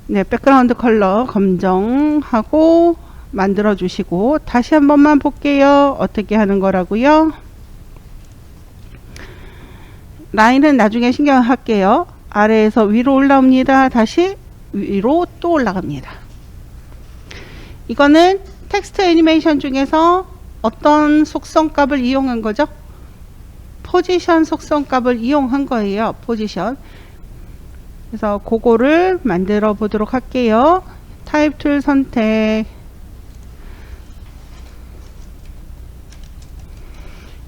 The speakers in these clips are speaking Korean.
네, 백그라운드 컬러 검정하고 만들어 주시고 다시 한 번만 볼게요. 어떻게 하는 거라고요? 라인은 나중에 신경할게요. 아래에서 위로 올라옵니다. 다시 위로 또 올라갑니다. 이거는 텍스트 애니메이션 중에서 어떤 속성값을 이용한 거죠? 포지션 속성값을 이용한 거예요. 포지션. 그래서 그거를 만들어 보도록 할게요. 타입 툴 선택.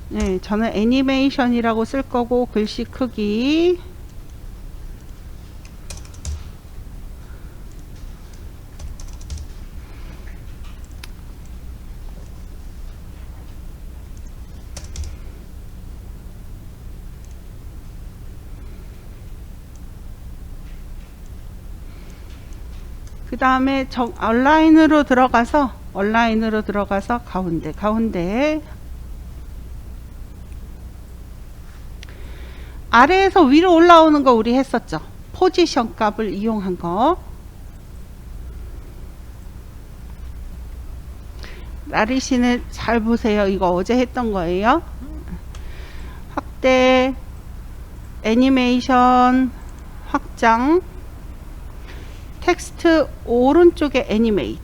네, 저는 애니메이션이라고 쓸 거고 글씨 크기 그 다음에 온라인으로 들어가서 가운데 아래에서 위로 올라오는 거 우리 했었죠. 포지션 값을 이용한 거. 라리씨는 잘 보세요. 이거 어제 했던 거예요. 확대, 애니메이션, 확장, 텍스트 오른쪽에 애니메이트.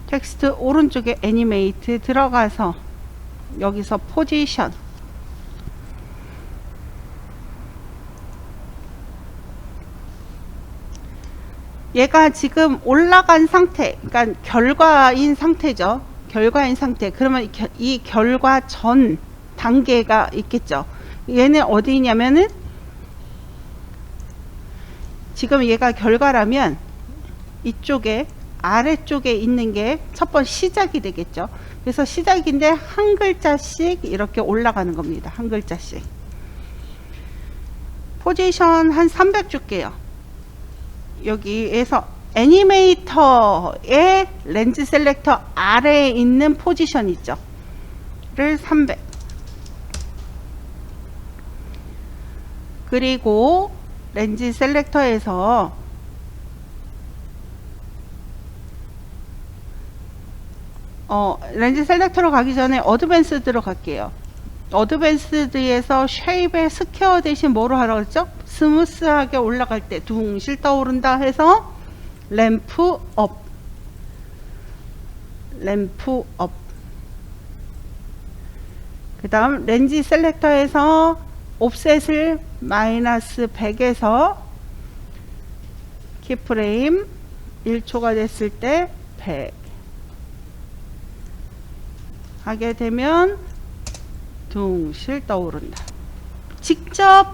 텍스트 오른쪽에 애니메이트 들어가서 여기서 포지션. 얘가 지금 올라간 상태, 그러니까 결과인 상태죠. 결과인 상태. 그러면 이 결과 전 단계가 있겠죠. 얘는 어디 있냐면은 지금 얘가 결과라면 이쪽에 아래쪽에 있는 게 첫 번째 시작이 되겠죠. 그래서 시작인데 한 글자씩 이렇게 올라가는 겁니다. 한 글자씩. 포지션 한 300 줄게요. 여기에서 애니메이터의 렌즈 셀렉터 아래에 있는 포지션 있죠. 를 300. 그리고 렌즈 셀렉터에서 렌즈 셀렉터로 가기 전에 어드밴스드로 갈게요. 어드밴스드에서 쉐입의 스퀘어 대신 뭐로 하라고 했죠? 스무스하게 올라갈 때 둥실 떠오른다 해서 램프 업. 그 다음 렌즈 셀렉터에서 옵셋을 마이너스 100에서 키프레임 1초가 됐을 때 100 하게 되면 둥실 떠오른다. 직접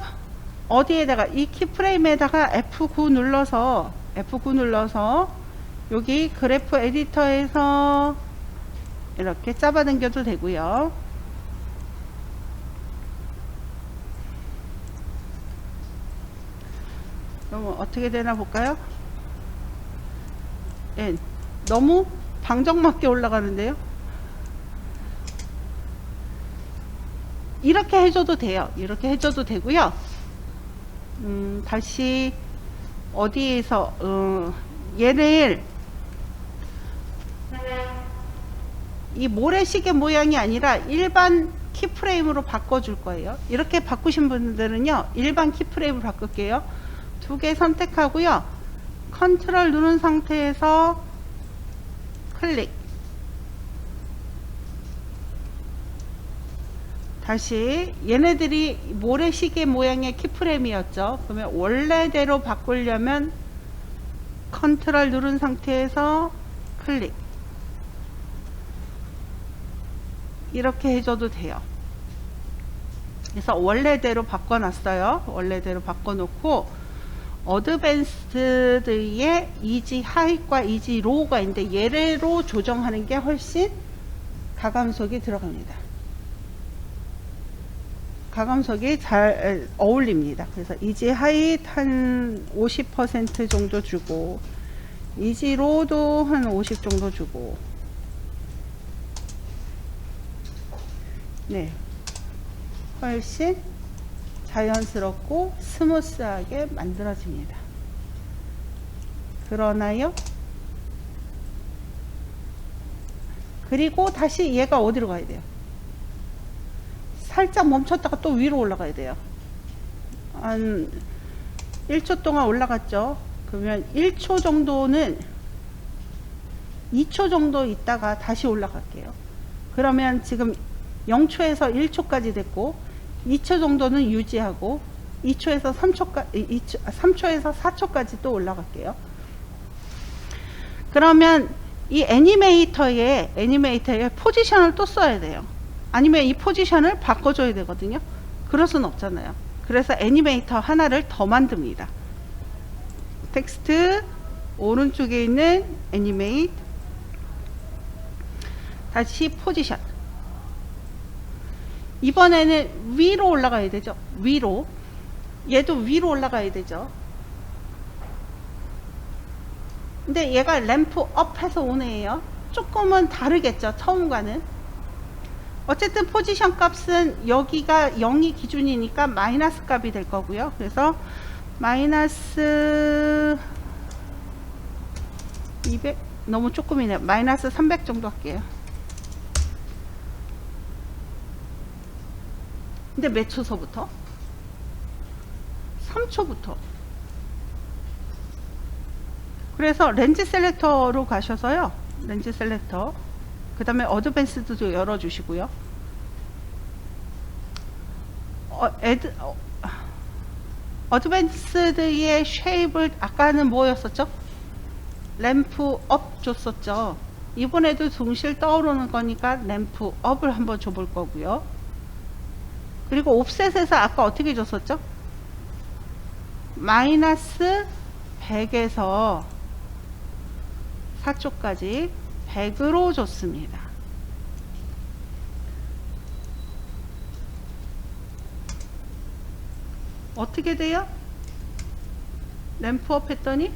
어디에다가 이 키프레임에다가 F9 눌러서 여기 그래프 에디터에서 이렇게 잡아당겨도 되고요. 그럼 어떻게 되나 볼까요? 예, 너무 방정맞게 올라가는데요. 이렇게 해줘도 돼요. 이렇게 해줘도 되고요. 다시 어디에서 얘를 이 모래시계 모양이 아니라 일반 키프레임으로 바꿔줄 거예요. 이렇게 바꾸신 분들은요, 일반 키프레임으로 바꿀게요. 두 개 선택하고요. 컨트롤 누른 상태에서 클릭. 다시 얘네들이 모래시계 모양의 키프레임이었죠. 그러면 원래대로 바꾸려면 컨트롤 누른 상태에서 클릭. 이렇게 해줘도 돼요. 그래서 원래대로 바꿔놨어요. 원래대로 바꿔놓고 어드밴스드의 이지 하이과 이지 로우가 있는데 얘로 조정하는 게 훨씬 가감속이 들어갑니다. 가감속이 잘 어울립니다. 그래서 이지 하이 한 50% 정도 주고 이지 로우도 한 50 정도 주고 네, 훨씬 자연스럽고 스무스하게 만들어집니다. 드러나요? 그리고 다시 얘가 어디로 가야 돼요? 살짝 멈췄다가 또 위로 올라가야 돼요. 한 1초 동안 올라갔죠. 그러면 1초 정도는 2초 정도 있다가 다시 올라갈게요. 그러면 지금 0초에서 1초까지 됐고 2초 정도는 유지하고 2초에서 3초에서 4초까지 또 올라갈게요. 그러면 이 애니메이터에 포지션을 또 써야 돼요. 아니면 이 포지션을 바꿔줘야 되거든요. 그럴 순 없잖아요. 그래서 애니메이터 하나를 더 만듭니다. 텍스트 오른쪽에 있는 애니메이트, 다시 포지션. 이번에는 위로 올라가야 되죠. 위로. 얘도 위로 올라가야 되죠. 근데 얘가 램프 업 해서 오는 애예요. 조금은 다르겠죠, 처음과는. 어쨌든 포지션 값은 여기가 0이 기준이니까 마이너스 값이 될 거고요. 그래서 마이너스 200 너무 조금이네요. 마이너스 300 정도 할게요. 근데 몇 초서부터? 3초부터. 그래서 렌즈 셀렉터로 가셔서요. 렌즈 셀렉터. 그 다음에 어드밴스드도 열어주시고요. 어드밴스드의 쉐입을 아까는 뭐였었죠? 램프 업 줬었죠. 이번에도 둥실 떠오르는 거니까 램프 업을 한번 줘볼 거고요. 그리고 옵셋에서 아까 어떻게 줬었죠? 마이너스 100에서 4초까지 100으로 줬습니다. 어떻게 돼요? 램프업 했더니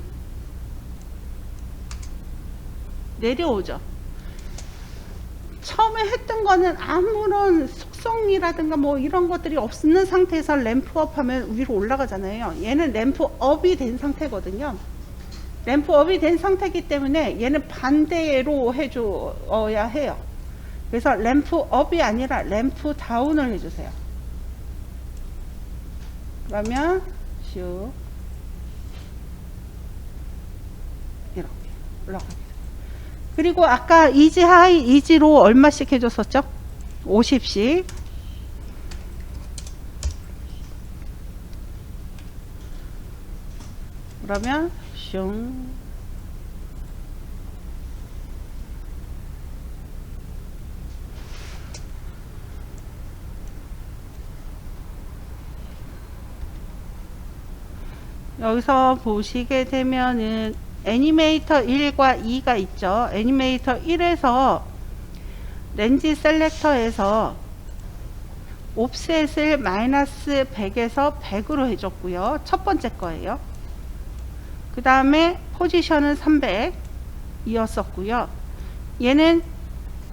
내려오죠. 처음에 했던 거는 아무런 속성이라든가 뭐 이런 것들이 없는 상태에서 램프업 하면 위로 올라가잖아요. 얘는 램프업이 된 상태거든요. 램프업이 된 상태이기 때문에 얘는 반대로 해줘야 해요. 그래서 램프업이 아니라 램프다운을 해주세요. 그러면 슉 이렇게 올라갑니다. 그리고 아까 이지 하이 이지로 얼마씩 해줬었죠? 50씩. 그러면 슝 여기서 보시게 되면은 애니메이터 1과 2가 있죠. 애니메이터 1에서 렌즈 셀렉터에서 옵셋을 마이너스 100에서 100으로 해줬고요. 첫 번째 거예요. 그 다음에 포지션은 300 이었었고요. 얘는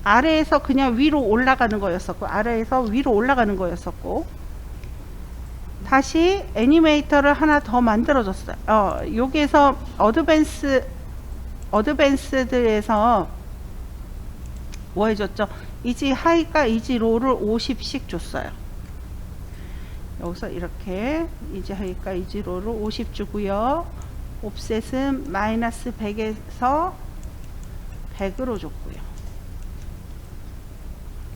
아래에서 그냥 위로 올라가는 거였었고, 아래에서 위로 올라가는 거였었고, 다시 애니메이터를 하나 더 만들어줬어요. 여기에서 어드밴스드에서 뭐 해줬죠? 이지 하이가 이지 로우를 50씩 줬어요. 여기서 이렇게 이지 하이가 이지 로우를 50 주고요. 옵셋은 마이너스 100에서 100으로 줬고요.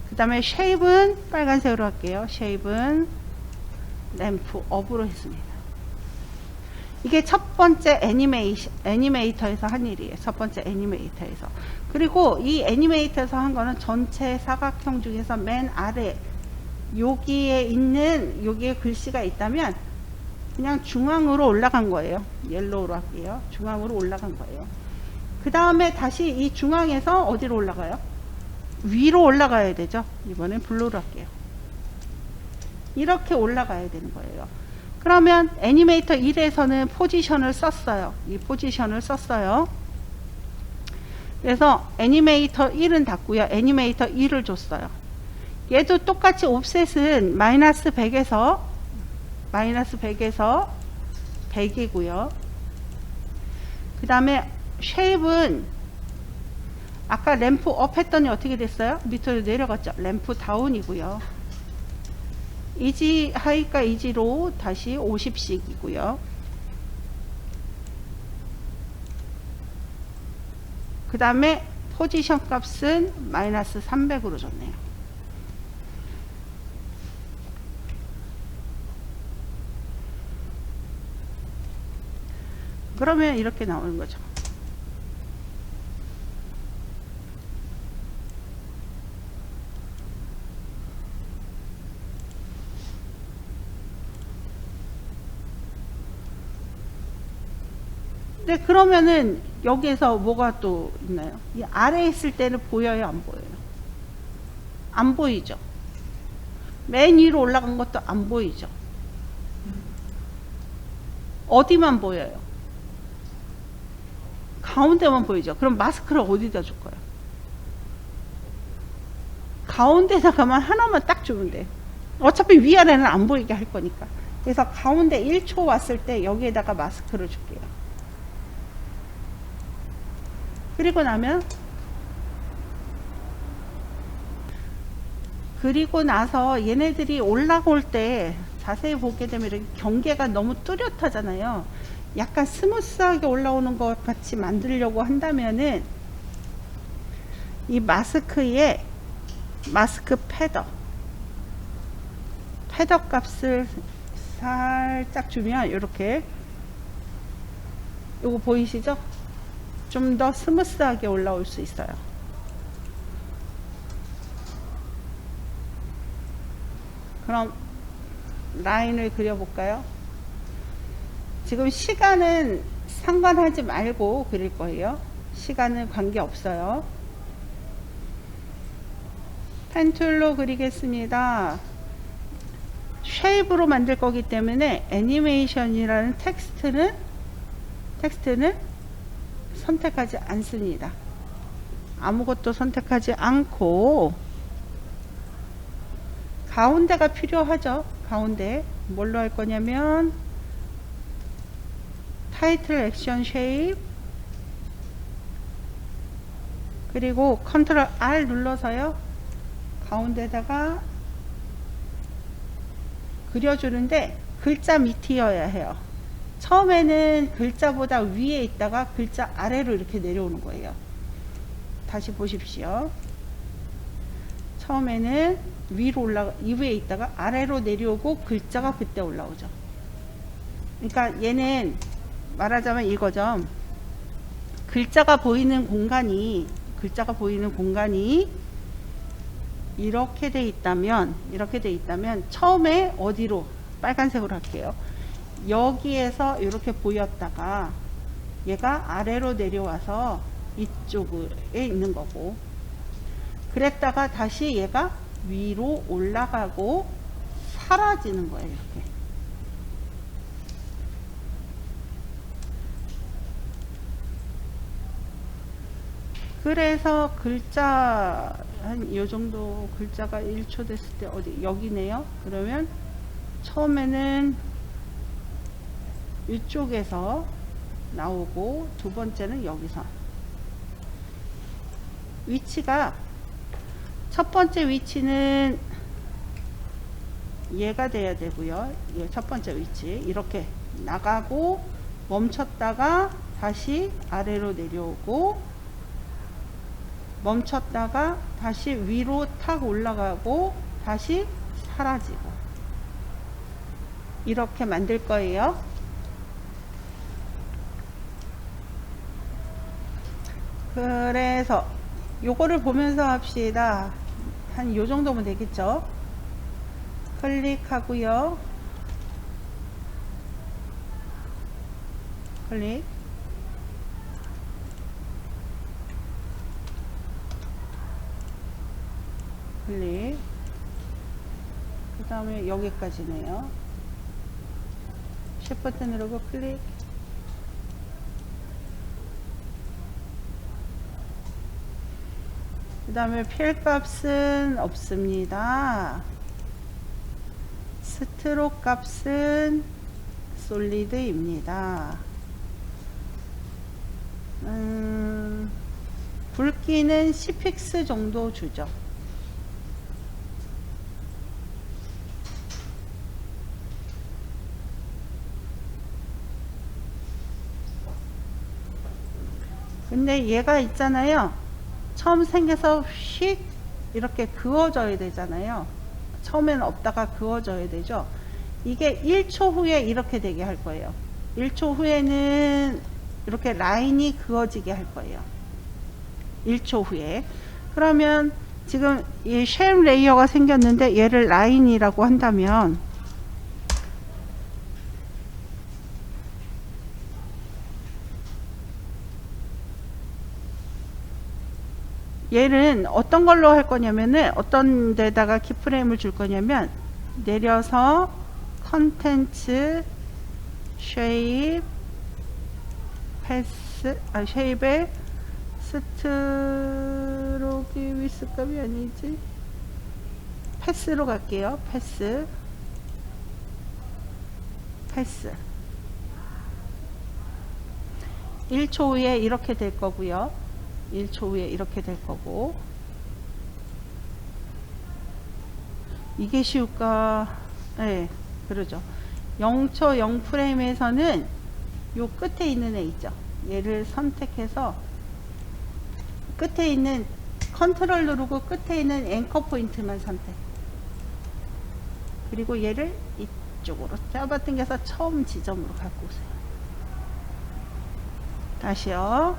그 다음에 쉐입은 빨간색으로 할게요. 쉐입은 램프 업으로 했습니다. 이게 첫 번째 애니메이터에서 한 일이에요. 첫 번째 애니메이터에서. 그리고 이 애니메이터에서 한 거는 전체 사각형 중에서 맨 아래 여기에 있는 여기에 글씨가 있다면 그냥 중앙으로 올라간 거예요. 옐로우로 할게요. 중앙으로 올라간 거예요. 그 다음에 다시 이 중앙에서 어디로 올라가요? 위로 올라가야 되죠. 이번엔 블루로 할게요. 이렇게 올라가야 되는 거예요. 그러면 애니메이터 1에서는 포지션을 썼어요. 이 포지션을 썼어요. 그래서 애니메이터 1은 닫고요. 애니메이터 2를 줬어요. 얘도 똑같이 옵셋은 마이너스 100에서 100이고요. 그 다음에 쉐입은 아까 램프 업 했더니 어떻게 됐어요? 밑으로 내려갔죠. 램프 다운이고요. 이지 하이가 이지로 다시 50씩이고요. 그 다음에 포지션 값은 마이너스 300으로 줬네요. 그러면 이렇게 나오는 거죠. 네, 그러면은 여기에서 뭐가 또 있나요? 이 아래에 있을 때는 보여요, 안 보여요? 안 보이죠? 맨 위로 올라간 것도 안 보이죠? 어디만 보여요? 가운데만 보이죠? 그럼 마스크를 어디다 줄 거예요? 가운데다가만 하나만 딱 주면 돼. 어차피 위아래는 안 보이게 할 거니까. 그래서 가운데 1초 왔을 때 여기에다가 마스크를 줄게요. 그리고 나서 얘네들이 올라올 때 자세히 보게 되면 이렇게 경계가 너무 뚜렷하잖아요. 약간 스무스하게 올라오는 것 같이 만들려고 한다면은 이 마스크에 마스크 패더 값을 살짝 주면 이렇게, 요거 보이시죠? 좀 더 스무스하게 올라올 수 있어요. 그럼 라인을 그려볼까요? 지금 시간은 상관하지 말고 그릴 거예요. 시간은 관계없어요. 펜툴로 그리겠습니다. 쉐입으로 만들 거기 때문에 애니메이션이라는 텍스트는 선택하지 않습니다. 아무것도 선택하지 않고 가운데가 필요하죠. 가운데 뭘로 할 거냐면 타이틀 액션 쉐입, 그리고 컨트롤 R 눌러서요 가운데다가 그려주는데 글자 밑이어야 해요. 처음에는 글자보다 위에 있다가 글자 아래로 이렇게 내려오는 거예요. 다시 보십시오. 처음에는 위로 위에 있다가 아래로 내려오고 글자가 그때 올라오죠. 그러니까 얘는 말하자면 이거죠. 글자가 보이는 공간이 이렇게 돼 있다면 처음에 어디로, 빨간색으로 할게요. 여기에서 이렇게 보였다가 얘가 아래로 내려와서 이쪽에 있는 거고, 그랬다가 다시 얘가 위로 올라가고 사라지는 거예요. 이렇게. 그래서 글자 한 요 정도, 글자가 1초 됐을 때 어디 여기네요. 그러면 처음에는 이쪽에서 나오고 두 번째는 여기서. 위치가 첫 번째 위치는 얘가 돼야 되고요. 얘 첫 번째 위치 이렇게 나가고 멈췄다가 다시 아래로 내려오고 멈췄다가 다시 위로 탁 올라가고 다시 사라지고 이렇게 만들 거예요. 그래서 요거를 보면서 합시다. 한 요 정도면 되겠죠. 클릭하고요. 클릭. 클릭. 그 다음에 여기까지네요. 쉬프트 누르고 클릭. 그 다음에 필 값은 없습니다. 스트록 값은 솔리드입니다. 굵기는 10픽스 정도 주죠. 근데 얘가 있잖아요. 처음 생겨서 휙 이렇게 그어져야 되잖아요. 처음에는 없다가 그어져야 되죠. 이게 1초 후에 이렇게 되게 할 거예요. 1초 후에는 이렇게 라인이 그어지게 할 거예요. 1초 후에. 그러면 지금 이 쉘 레이어가 생겼는데 얘를 라인이라고 한다면 얘는 어떤 걸로 할 거냐면은 어떤 데다가 키프레임을 줄 거냐면 내려서 컨텐츠 쉐입 패스 쉐입에 스트로크 위스값이 아니지 패스로 갈게요. 패스 1초 후에 이렇게 될 거고요. 1초 후에 이렇게 될 거고. 이게 쉬울까? 네, 그러죠. 0초 0프레임에서는 요 끝에 있는 애 있죠. 얘를 선택해서 끝에 있는 컨트롤 누르고 끝에 있는 앵커 포인트만 선택. 그리고 얘를 이쪽으로 잡아당겨서 처음 지점으로 갖고 오세요. 다시요.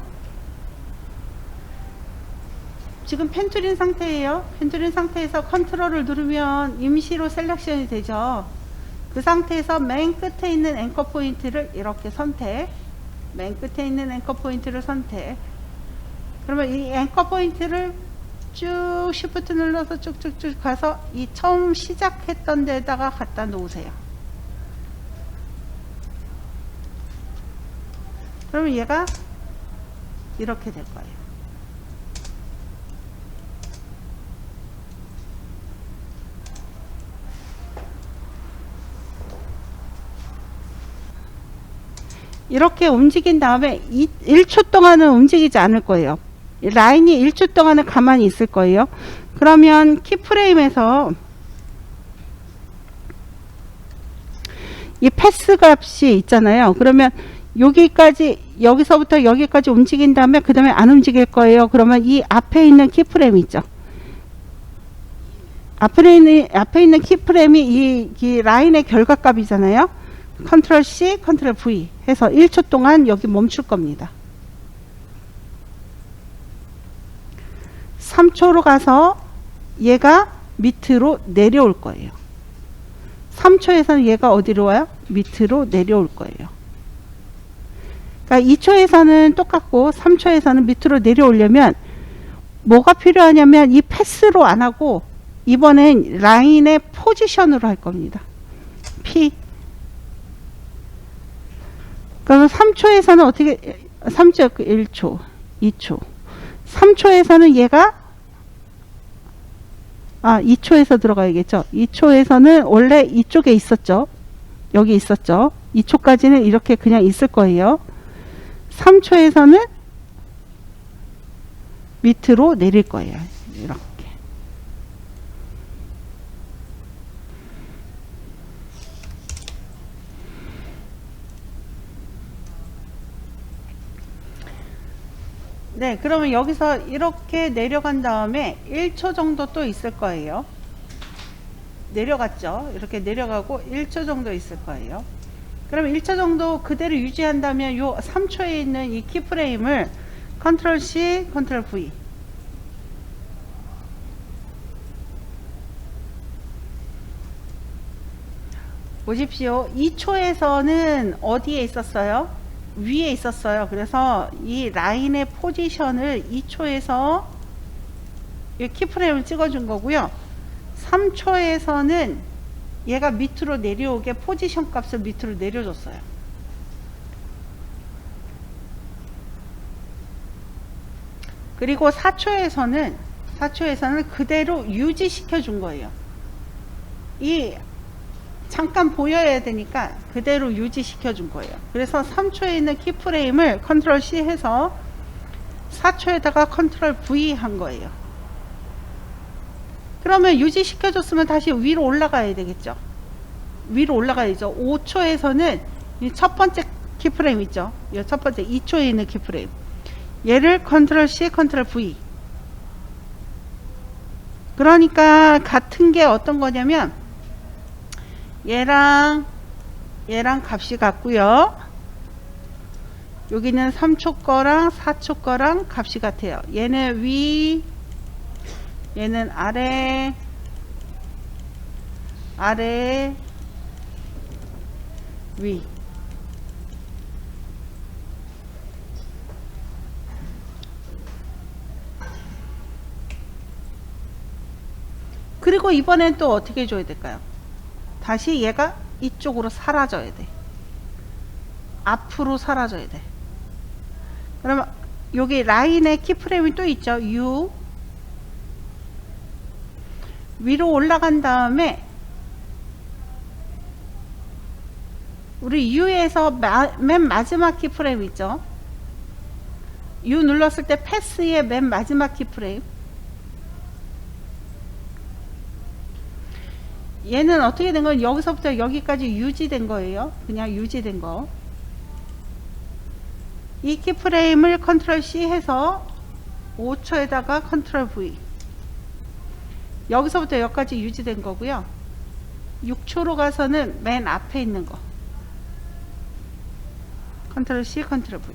지금 펜툴인 상태예요. 펜툴인 상태에서 컨트롤을 누르면 임시로 셀렉션이 되죠. 그 상태에서 맨 끝에 있는 앵커 포인트를 이렇게 선택. 맨 끝에 있는 앵커 포인트를 선택. 그러면 이 앵커 포인트를 쭉 시프트 눌러서 쭉쭉쭉 가서 이 처음 시작했던 데다가 갖다 놓으세요. 그러면 얘가 이렇게 될 거예요. 이렇게 움직인 다음에 1초 동안은 움직이지 않을 거예요. 라인이 1초 동안은 가만히 있을 거예요. 그러면 키프레임에서 이 패스 값이 있잖아요. 그러면 여기까지, 여기서부터 여기까지 움직인 다음에 그 다음에 안 움직일 거예요. 그러면 이 앞에 있는 키프레임 있죠. 앞에 있는 키프레임이 이 라인의 결과값이잖아요. 컨트롤 C, 컨트롤 V 해서 1초 동안 여기 멈출 겁니다. 3초로 가서 얘가 밑으로 내려올 거예요. 3초에서는 얘가 어디로 와요? 밑으로 내려올 거예요. 그러니까 2초에서는 똑같고 3초에서는 밑으로 내려오려면 뭐가 필요하냐면 이 패스로 안 하고 이번엔 라인의 포지션으로 할 겁니다. P. 그러면 3초에서는 어떻게 3초 1초 2초 3초에서는 얘가 2초에서 들어가야겠죠. 2초에서는 원래 이쪽에 있었죠. 여기 있었죠. 2초까지는 이렇게 그냥 있을 거예요. 3초에서는 밑으로 내릴 거예요. 이렇게. 네, 그러면 여기서 이렇게 내려간 다음에 1초 정도 또 있을 거예요. 내려갔죠. 이렇게 내려가고 1초 정도 있을 거예요. 그러면 1초 정도 그대로 유지한다면 요 3초에 있는 이 키프레임을 컨트롤 C, 컨트롤 V. 보십시오. 2초에서는 어디에 있었어요? 위에 있었어요. 그래서 이 라인의 포지션을 2초에서 이 키프레임을 찍어준 거고요. 3초에서는 얘가 밑으로 내려오게 포지션 값을 밑으로 내려줬어요. 그리고 4초에서는 그대로 유지시켜 준 거예요. 이 잠깐 보여야 되니까 그대로 유지시켜 준 거예요. 그래서 3초에 있는 키프레임을 컨트롤 C 해서 4초에다가 컨트롤 V 한 거예요. 그러면 유지시켜줬으면 다시 위로 올라가야 되겠죠. 위로 올라가야죠. 5초에서는 이 첫 번째 키프레임 있죠. 이 첫 번째 2초에 있는 키프레임. 얘를 컨트롤 C, 컨트롤 V. 그러니까 같은 게 어떤 거냐면 얘랑 값이 같고요. 여기는 3초 거랑 4초 거랑 값이 같아요. 얘는 위, 얘는 아래, 위. 그리고 이번엔 또 어떻게 해줘야 될까요? 다시 얘가 이쪽으로 사라져야 돼. 앞으로 사라져야 돼. 그러면 여기 라인에 키프레임이 또 있죠. U. 위로 올라간 다음에 우리 U에서 맨 마지막 키프레임 있죠. U 눌렀을 때 패스의 맨 마지막 키프레임. 얘는 어떻게 된 거예요? 여기서부터 여기까지 유지된 거예요. 그냥 유지된 거. 이 키프레임을 컨트롤 C 해서 5초에다가 컨트롤 V. 여기서부터 여기까지 유지된 거고요. 6초로 가서는 맨 앞에 있는 거. 컨트롤 C, 컨트롤 V.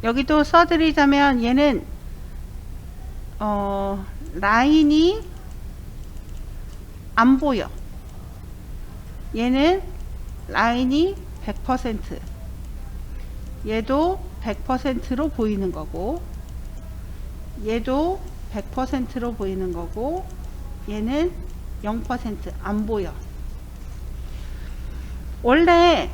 여기도 써드리자면 얘는 라인이 안 보여. 얘는 라인이 100%. 얘도 100%로 보이는 거고, 얘도 100%로 보이는 거고, 얘는 0% 안 보여. 원래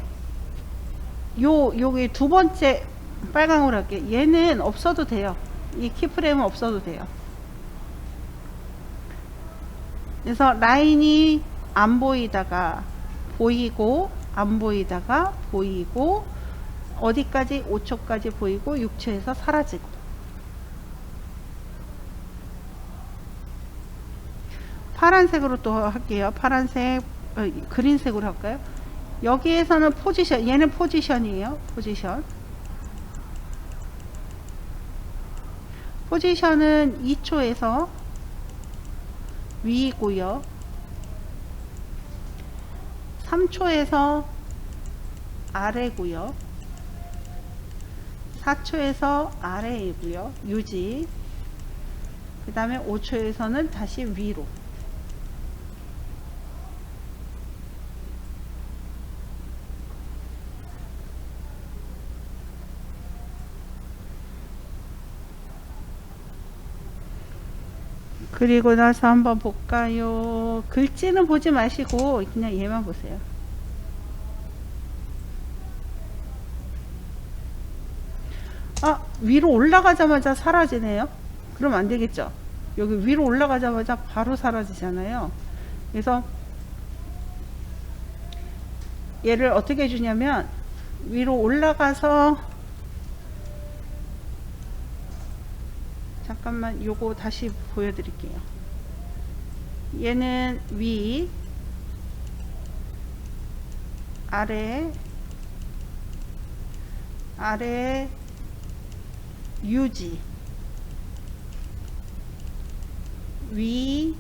여기 두 번째 빨강으로 할게. 얘는 없어도 돼요. 이 키프레임은 없어도 돼요. 그래서 라인이 안 보이다가 보이고, 안 보이다가 보이고, 어디까지 5초까지 보이고 6초에서 사라지고. 파란색으로 또 할게요. 파란색, 그린색으로 할까요? 여기에서는 포지션, 얘는 포지션이에요. 포지션은 2초에서 위이고요. 3초에서 아래고요. 4초에서 아래이고요. 유지. 그 다음에 5초에서는 다시 위로. 그리고 나서 한번 볼까요? 글씨는 보지 마시고 그냥 얘만 보세요. 위로 올라가자마자 사라지네요. 그럼 안 되겠죠. 여기 위로 올라가자마자 바로 사라지잖아요. 그래서 얘를 어떻게 해주냐면 위로 올라가서, 잠깐만 요거 다시 보여드릴게요. 얘는 위, 아래, 유지, 위,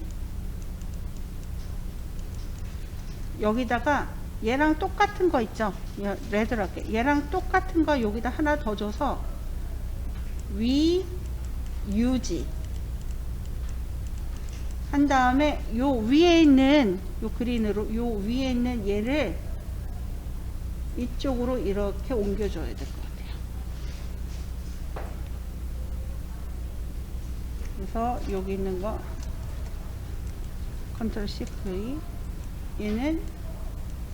여기다가 얘랑 똑같은 거 있죠. 레드로 할게. 얘랑 똑같은 거 여기다 하나 더 줘서 위, 유지 한 다음에 요 위에 있는 요 그린으로 요 위에 있는 얘를 이쪽으로 이렇게 옮겨줘야 될 것 같아요. 그래서 여기 있는 거 컨트롤 C, V, 얘는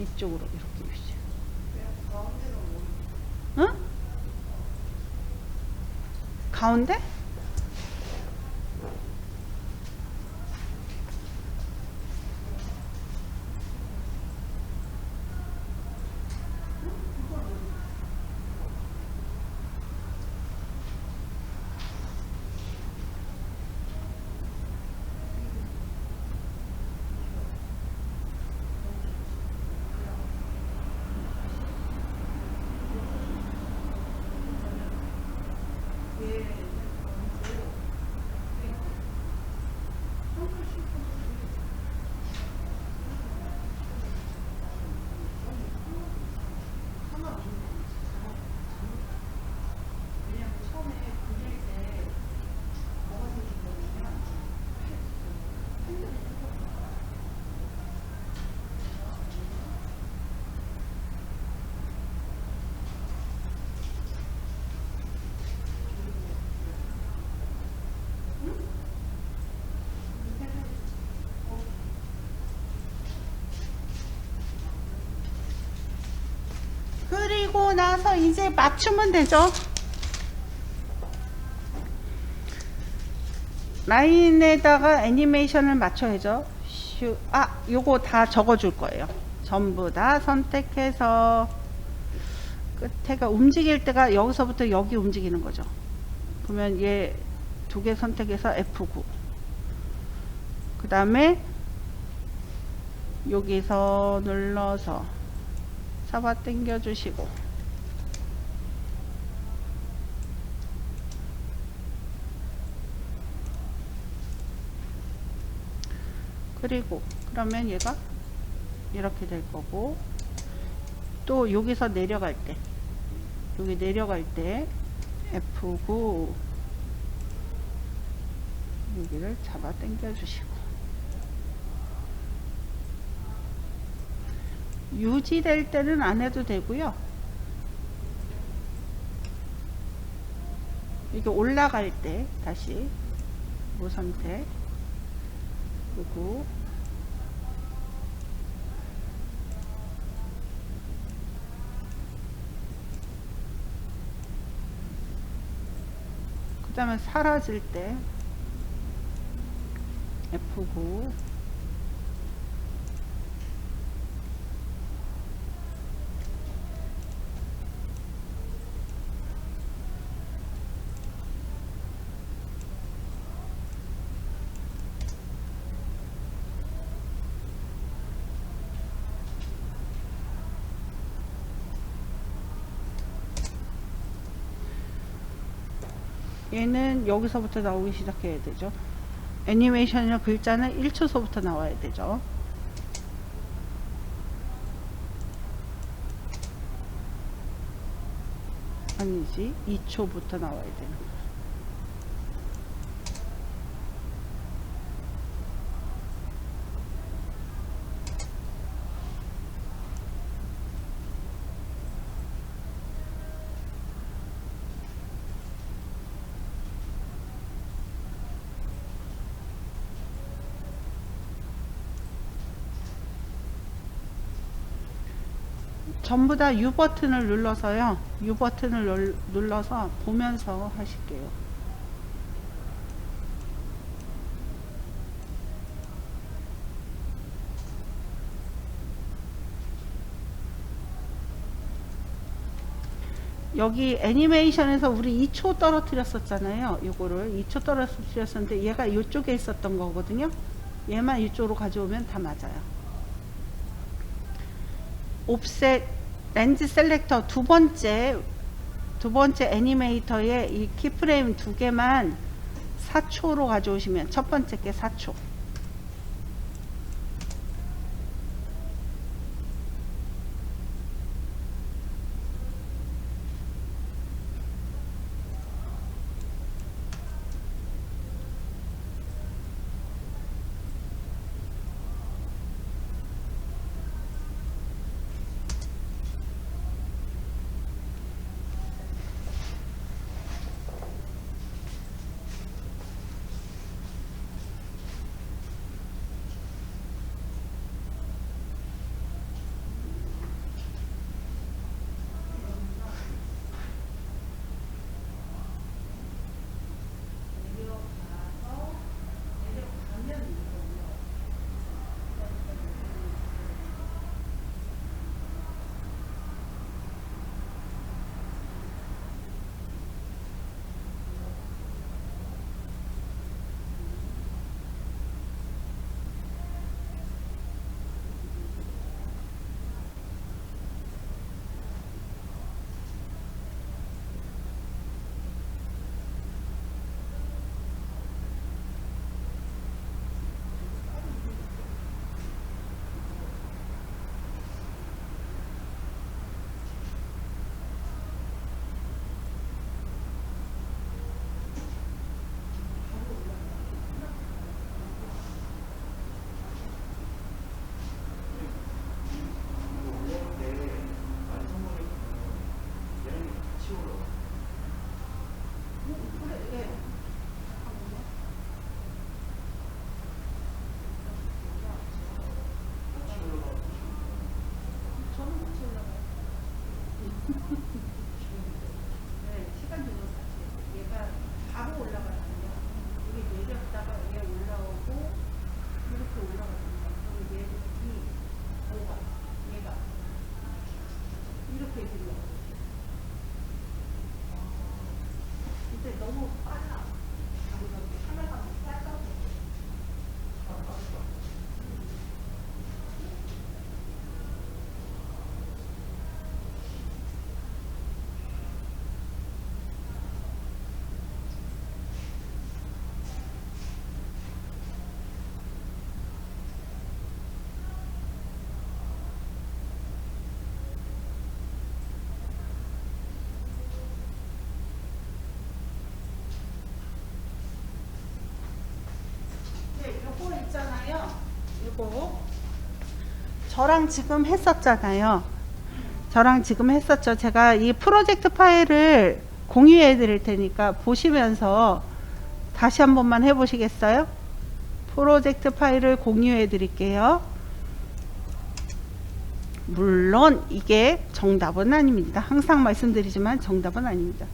이쪽으로 이렇게 유지. 응? 가운데? 그리고 나서 이제 맞추면 되죠. 라인에다가 애니메이션을 맞춰야죠. 요거 다 적어줄 거예요. 전부 다 선택해서 끝에가 움직일 때가 여기서부터 여기 움직이는 거죠. 그러면 얘 두 개 선택해서 F9. 그 다음에 여기서 눌러서 잡아 당겨 주시고, 그리고 그러면 얘가 이렇게 될 거고, 또 여기서 내려갈 때, 여기 내려갈 때 F9 여기를 잡아 당겨 주시고, 유지될 때는 안 해도 되고요. 이게 올라갈 때 다시 무선택, 그리고 그 다음에 사라질 때 F9, 얘는 여기서부터 나오기 시작해야 되죠. 애니메이션이나 글자는 1초서부터 나와야 되죠. 아니지, 2초부터 나와야 되는 거야. 전부 다 U 버튼을 눌러서요. U 버튼을 눌러서 보면서 하실게요. 여기 애니메이션에서 우리 2초 떨어뜨렸었잖아요. 요거를 2초 떨어뜨렸었는데 얘가 이쪽에 있었던 거거든요. 얘만 이쪽으로 가져오면 다 맞아요. 옵셋 렌즈 셀렉터 두 번째 애니메이터에 이 키프레임 두 개만 4초로 가져오시면, 첫 번째 게 4초. 그리고 저랑 지금 했었잖아요. 저랑 지금 했었죠. 제가 이 프로젝트 파일을 공유해 드릴 테니까 보시면서 다시 한 번만 해 보시겠어요? 프로젝트 파일을 공유해 드릴게요. 물론 이게 정답은 아닙니다. 항상 말씀드리지만 정답은 아닙니다.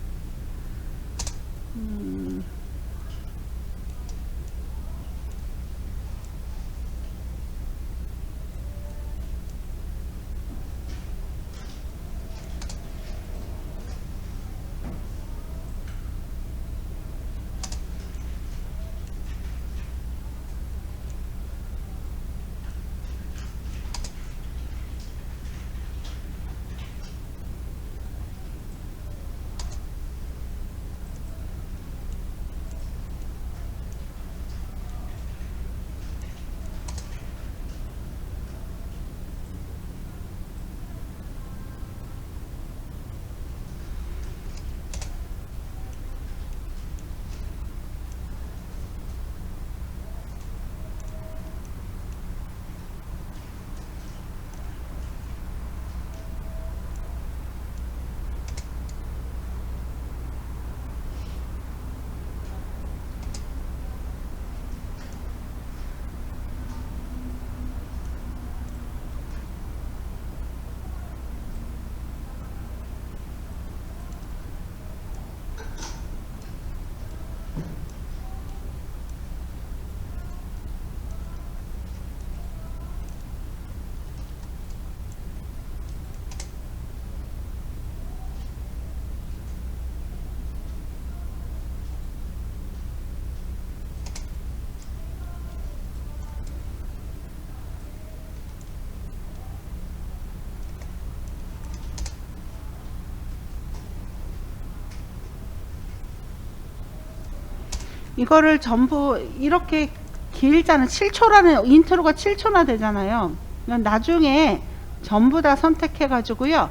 이거를 전부 이렇게 길잖아. 7초라는 인트로가 7초나 되잖아요. 나중에 전부 다 선택해 가지고요.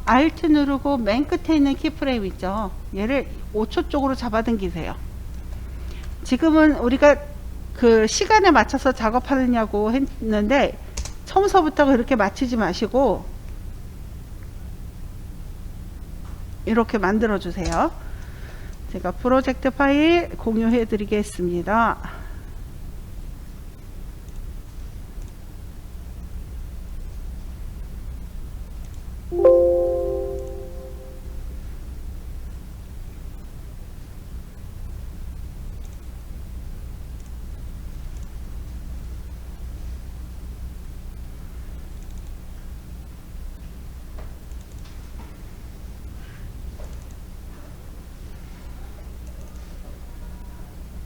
Alt 누르고 맨 끝에 있는 키프레임 있죠. 얘를 5초 쪽으로 잡아당기세요. 지금은 우리가 그 시간에 맞춰서 작업하느냐고 했는데 처음서부터 그렇게 맞추지 마시고 이렇게 만들어 주세요. 제가 프로젝트 파일 공유해 드리겠습니다.